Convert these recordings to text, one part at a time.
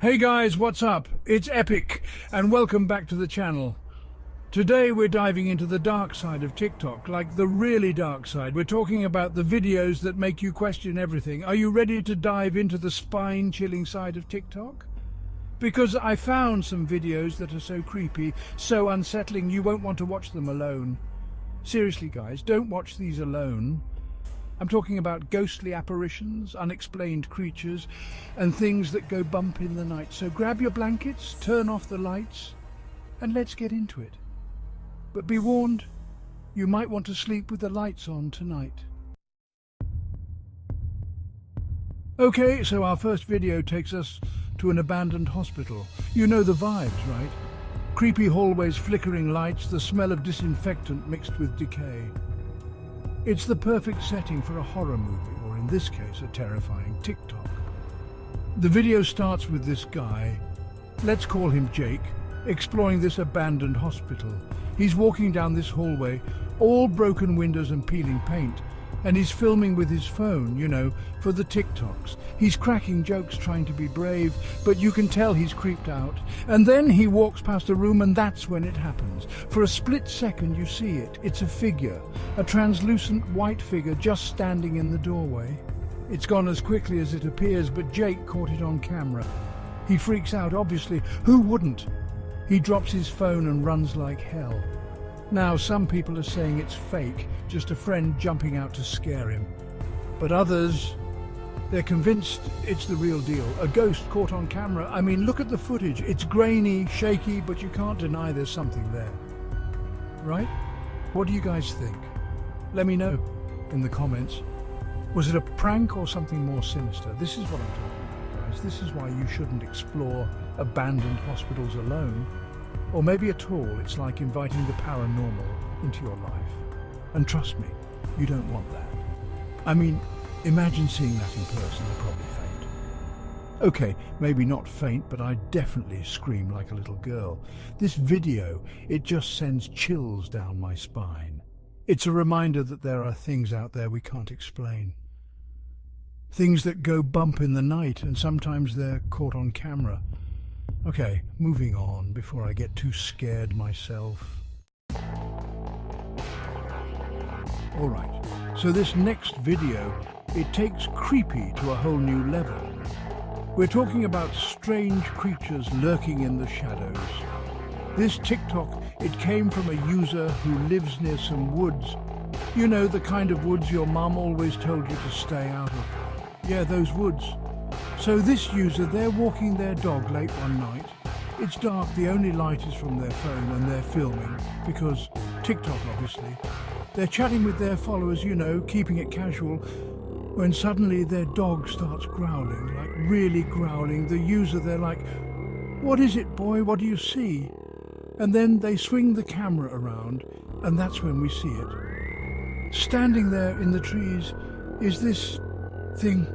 Hey guys, what's up? It's Epic, and welcome back to the channel. Today we're diving into the dark side of TikTok, like the really dark side. We're talking about the videos that make you question everything. Are you ready to dive into the spine-chilling side of TikTok? Because I found some videos that are so creepy, so unsettling, you won't want to watch them alone. Seriously guys, don't watch these alone. I'm talking about ghostly apparitions, unexplained creatures, and things that go bump in the night. So grab your blankets, turn off the lights, and let's get into it. But be warned, you might want to sleep with the lights on tonight. Okay, so our first video takes us to an abandoned hospital. You know the vibes, right? Creepy hallways, flickering lights, the smell of disinfectant mixed with decay. It's the perfect setting for a horror movie, or in this case, a terrifying TikTok. The video starts with this guy, let's call him Jake, exploring this abandoned hospital. He's walking down this hallway, all broken windows and peeling paint, and he's filming with his phone, you know, for the TikToks. He's cracking jokes, trying to be brave, but you can tell he's creeped out. And then he walks past a room, and that's when it happens. For a split second you see it. It's a figure, a translucent white figure just standing in the doorway. It's gone as quickly as it appears, but Jake caught it on camera. He freaks out, obviously. Who wouldn't? He drops his phone and runs like hell. Now, some people are saying it's fake, just a friend jumping out to scare him. But others, they're convinced it's the real deal. A ghost caught on camera. I mean, look at the footage. It's grainy, shaky, but you can't deny there's something there. Right? What do you guys think? Let me know in the comments. Was it a prank or something more sinister? This is what I'm talking about, guys. This is why you shouldn't explore abandoned hospitals alone. Or maybe at all. It's like inviting the paranormal into your life. And trust me, you don't want that. I mean, imagine seeing that in person. I'd probably faint. Okay, maybe not faint, but I'd definitely scream like a little girl. This video, it just sends chills down my spine. It's a reminder that there are things out there we can't explain. Things that go bump in the night, and sometimes they're caught on camera. Okay, moving on before I get too scared myself. Alright, so this next video, it takes creepy to a whole new level. We're talking about strange creatures lurking in the shadows. This TikTok, it came from a user who lives near some woods. You know, the kind of woods your mum always told you to stay out of. Yeah, those woods. So this user, they're walking their dog late one night. It's dark, the only light is from their phone, and they're filming, because TikTok obviously. They're chatting with their followers, you know, keeping it casual, when suddenly their dog starts growling, like really growling. The user, they're like, "What is it, boy? What do you see?" And then they swing the camera around, and that's when we see it. Standing there in the trees is this thing.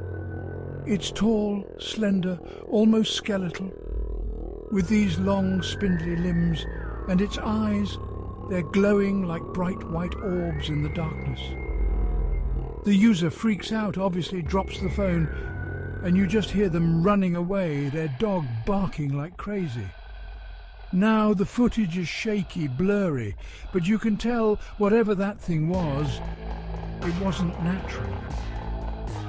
It's tall, slender, almost skeletal, with these long, spindly limbs, and its eyes, they're glowing like bright white orbs in the darkness. The user freaks out, obviously drops the phone, and you just hear them running away, their dog barking like crazy. Now the footage is shaky, blurry, but you can tell whatever that thing was, it wasn't natural.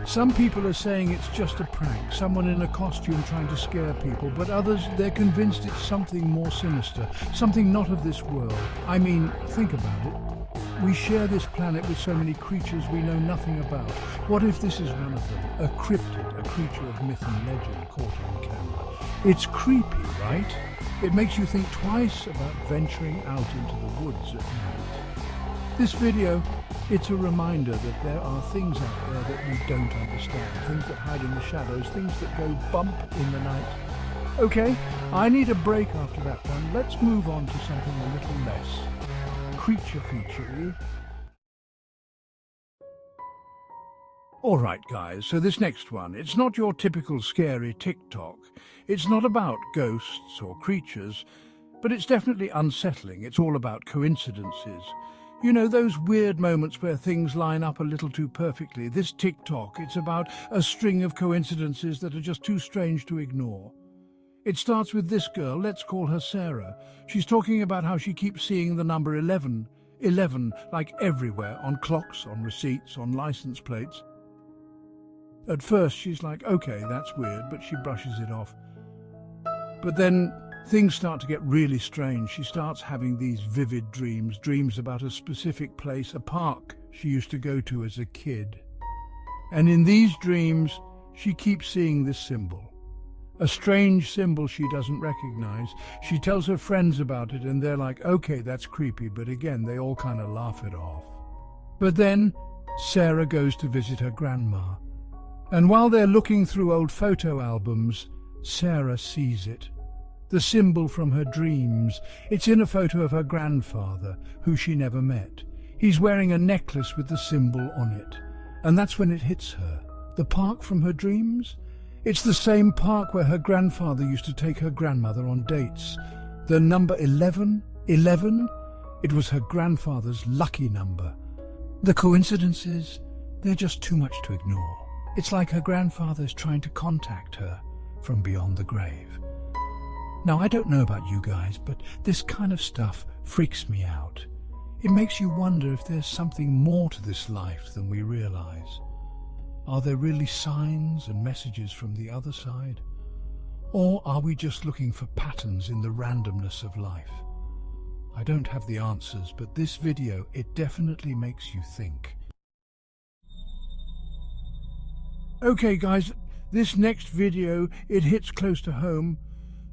Some people are saying it's just a prank, someone in a costume trying to scare people, but others, they're convinced it's something more sinister, something not of this world. I mean, think about it. We share this planet with so many creatures we know nothing about. What if this is one of them? A cryptid, a creature of myth and legend caught on camera. It's creepy, right? It makes you think twice about venturing out into the woods at night. This video, it's a reminder that there are things out there that we don't understand, things that hide in the shadows, things that go bump in the night. Okay, I need a break after that one. Let's move on to something a little less creature feature-y. Alright guys, so this next one, it's not your typical scary TikTok. It's not about ghosts or creatures, but it's definitely unsettling. It's all about coincidences. You know, those weird moments where things line up a little too perfectly. This TikTok, it's about a string of coincidences that are just too strange to ignore. It starts with this girl, let's call her Sarah. She's talking about how she keeps seeing the number 11. 11, like everywhere, on clocks, on receipts, on license plates. At first she's like, okay, that's weird, but she brushes it off. But then things start to get really strange. She starts having these vivid dreams about a specific place, a park she used to go to as a kid. And in these dreams, she keeps seeing this symbol. A strange symbol she doesn't recognize. She tells her friends about it and they're like, okay, that's creepy, but again, they all kind of laugh it off. But then Sarah goes to visit her grandma. And while they're looking through old photo albums, Sarah sees it. The symbol from her dreams. It's in a photo of her grandfather, who she never met. He's wearing a necklace with the symbol on it. And that's when it hits her. The park from her dreams? It's the same park where her grandfather used to take her grandmother on dates. The number 11? 11? It was her grandfather's lucky number. The coincidences? They're just too much to ignore. It's like her grandfather's trying to contact her from beyond the grave. Now, I don't know about you guys, but this kind of stuff freaks me out. It makes you wonder if there's something more to this life than we realize. Are there really signs and messages from the other side? Or are we just looking for patterns in the randomness of life? I don't have the answers, but this video, it definitely makes you think. Okay guys, this next video, it hits close to home.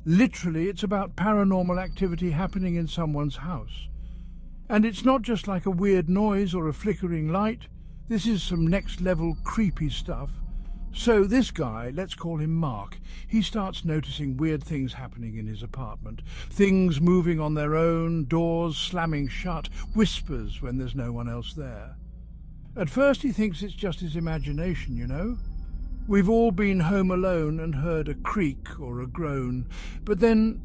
Literally, it's about paranormal activity happening in someone's house. And it's not just like a weird noise or a flickering light. This is some next level creepy stuff. So this guy, let's call him Mark, he starts noticing weird things happening in his apartment. Things moving on their own, doors slamming shut, whispers when there's no one else there. At first he thinks it's just his imagination, you know. We've all been home alone and heard a creak or a groan, but then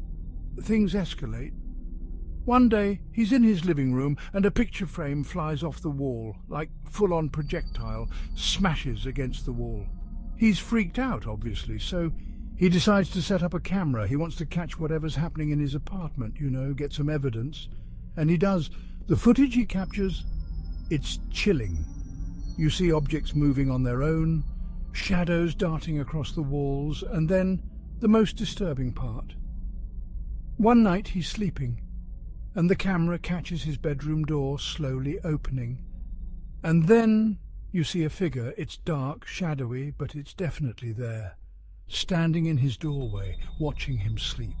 things escalate. One day he's in his living room and a picture frame flies off the wall, like full-on projectile, smashes against the wall. He's freaked out, obviously, so he decides to set up a camera. He wants to catch whatever's happening in his apartment, you know, get some evidence. And he does. The footage he captures, it's chilling. You see objects moving on their own, shadows darting across the walls, and then the most disturbing part. One night he's sleeping, and the camera catches his bedroom door slowly opening. And then you see a figure. It's dark, shadowy, but it's definitely there, standing in his doorway, watching him sleep.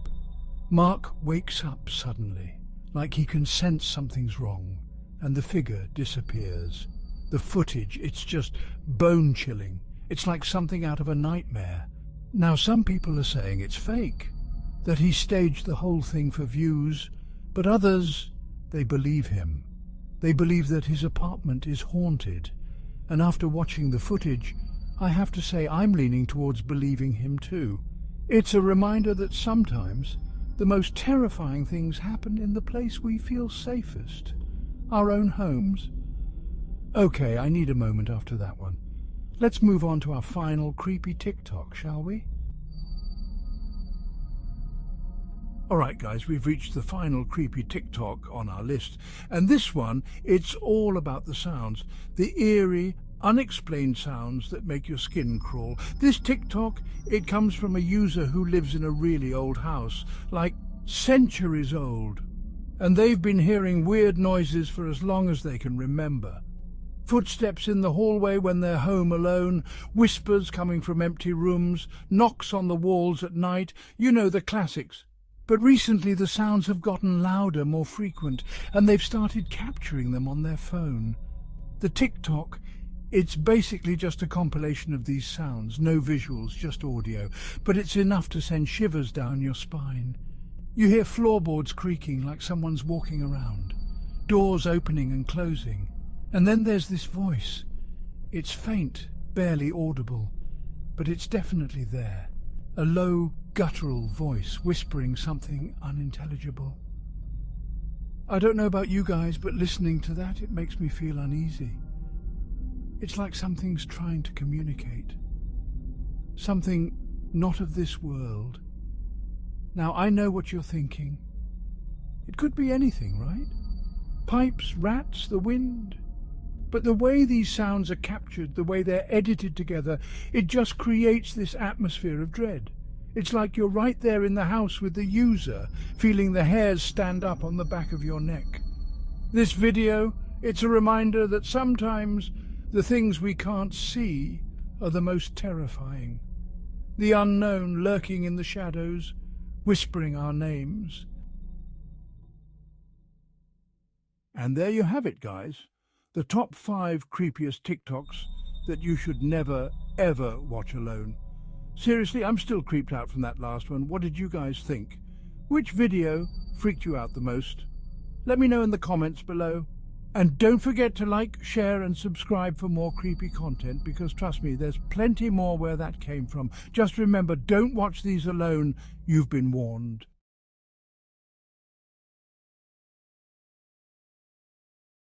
Mark wakes up suddenly, like he can sense something's wrong, and the figure disappears. The footage, it's just bone-chilling. It's like something out of a nightmare. Now, some people are saying it's fake, that he staged the whole thing for views, but others, they believe him. They believe that his apartment is haunted. And after watching the footage, I have to say I'm leaning towards believing him too. It's a reminder that sometimes the most terrifying things happen in the place we feel safest, our own homes. Okay, I need a moment after that one. Let's move on to our final creepy TikTok, shall we? Alright guys, we've reached the final creepy TikTok on our list, and this one, it's all about the sounds, the eerie, unexplained sounds that make your skin crawl. This TikTok, it comes from a user who lives in a really old house, like centuries old, and they've been hearing weird noises for as long as they can remember. Footsteps in the hallway when they're home alone, whispers coming from empty rooms, knocks on the walls at night, you know, the classics. But recently the sounds have gotten louder, more frequent, and they've started capturing them on their phone. The TikTok, it's basically just a compilation of these sounds, no visuals, just audio, but it's enough to send shivers down your spine. You hear floorboards creaking like someone's walking around, doors opening and closing. And then there's this voice. It's faint, barely audible, but it's definitely there. A low, guttural voice whispering something unintelligible. I don't know about you guys, but listening to that, it makes me feel uneasy. It's like something's trying to communicate. Something not of this world. Now, I know what you're thinking. It could be anything, right? Pipes, rats, the wind. But the way these sounds are captured, the way they're edited together, it just creates this atmosphere of dread. It's like you're right there in the house with the user, feeling the hairs stand up on the back of your neck. This video, it's a reminder that sometimes the things we can't see are the most terrifying. The unknown lurking in the shadows, whispering our names. And there you have it, guys. The top 5 creepiest TikToks that you should never, ever watch alone. Seriously, I'm still creeped out from that last one. What did you guys think? Which video freaked you out the most? Let me know in the comments below. And don't forget to like, share and subscribe for more creepy content, because trust me, there's plenty more where that came from. Just remember, don't watch these alone. You've been warned.